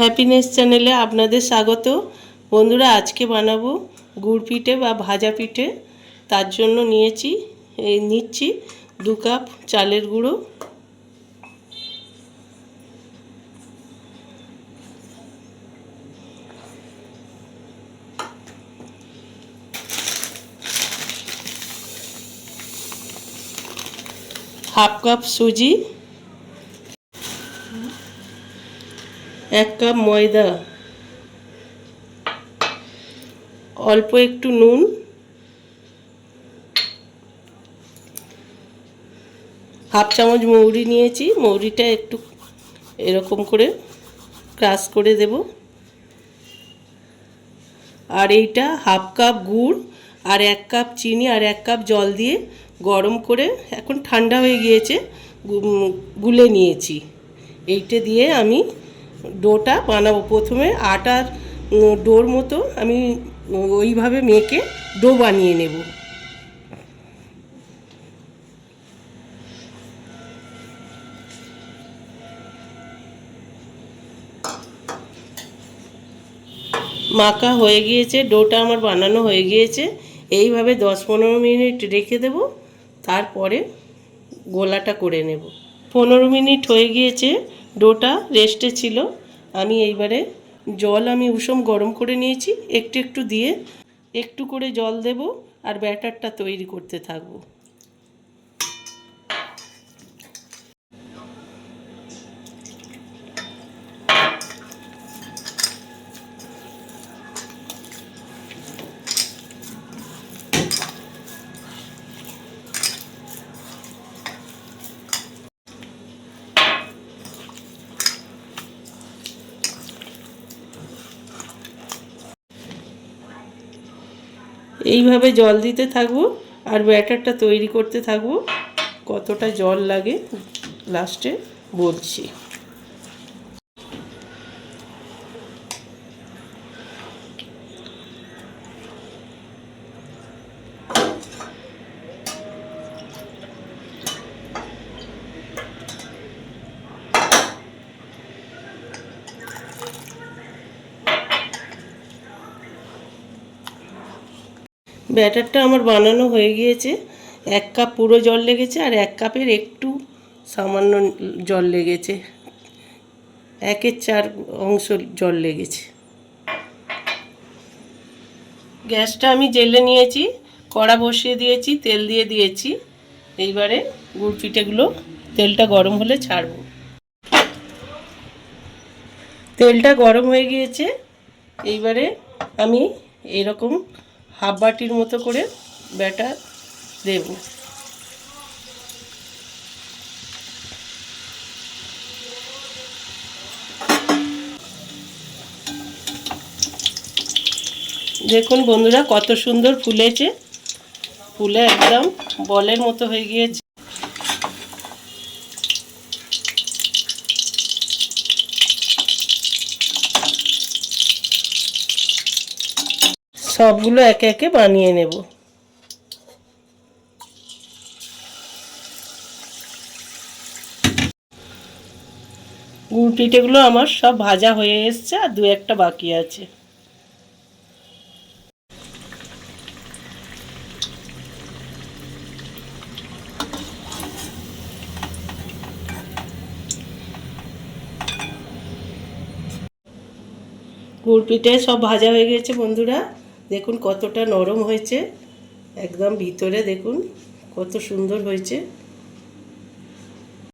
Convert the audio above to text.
Happiness চ্যানেলে আপনাদের স্বাগত। বন্ধুরা, আজকে বানাবো গুড় পিঠে বা ভাজা পিঠে। তার জন্য নিচ্ছি 2 কাপ চালের গুঁড়ো, হাফ কাপ সুজি, 1 কাপ ময়দা, অল্প একটু নুন, হাফ চামচ মৌরি নিয়েছি। মৌরিটা একটু এরকম করে ক্রাশ করে দেব। আর এইটা হাফ কাপ গুড় আর 1 কাপ চিনি আর 1 কাপ জল দিয়ে গরম করে, এখন ঠান্ডা হয়ে গিয়েছে, গুলে নিয়েছি। এইটা দিয়ে আমি ডোটা বানাবো। প্রথমে আটার ডোর মতো আমি ওইভাবে মেখে ডো বানিয়ে নেব। মাখা হয়ে গিয়েছে, ডোটা আমার বানানো হয়ে গিয়েছে। এইভাবে 10-15 মিনিট রেখে দেব, তারপরে গোলাটা করে নেব। 15 মিনিট হয়ে গিয়েছে, ডোটা রেস্টে ছিল। আমি এইবারে আমি উষম গরম করে নিয়েছি, একটু একটু দিয়ে একটু করে জল দেব আর ব্যাটারটা তৈরি করতে থাকবো। এইভাবে জল দিতে থাকবো আর ব্যাটারটা তৈরি করতে থাকবো। কতটা জল লাগে লাস্টে বলছি। ব্যাটারটা আমার বানানো হয়ে গিয়েছে। 1 কাপ পুরো জল লেগেছে আর 1 কাপের একটু সামান্য জল লেগেছে, 1/4 অংশ জল লেগেছে। গ্যাসটা আমি জ্বেলে নিয়েছি, কড়া বসিয়ে দিয়েছি, তেল দিয়ে দিয়েছি। এইবারে গুড় পিঠেগুলো তেলটা গরম হলে ছাড়বো। তেলটা গরম হয়ে গিয়েছে। এইবারে আমি এরকম হাফ বাটির মতো করে ব্যাটার দেব। দেখুন বন্ধুরা, কত সুন্দর ফুলেছে, ফুলে একদম বলের মতো হয়ে গিয়েছে। সবগুলো একে একে বানিয়ে নেব। গুড় পিঠেগুলো আমার সব ভাজা হয়ে এসছে, আর 2-1টা বাকি আছে। গুড় পিঠে সব ভাজা হয়ে গেছে বন্ধুরা। দেখুন কতটা নরম হয়েছে, একদম ভিতরে দেখুন কত সুন্দর হয়েছে।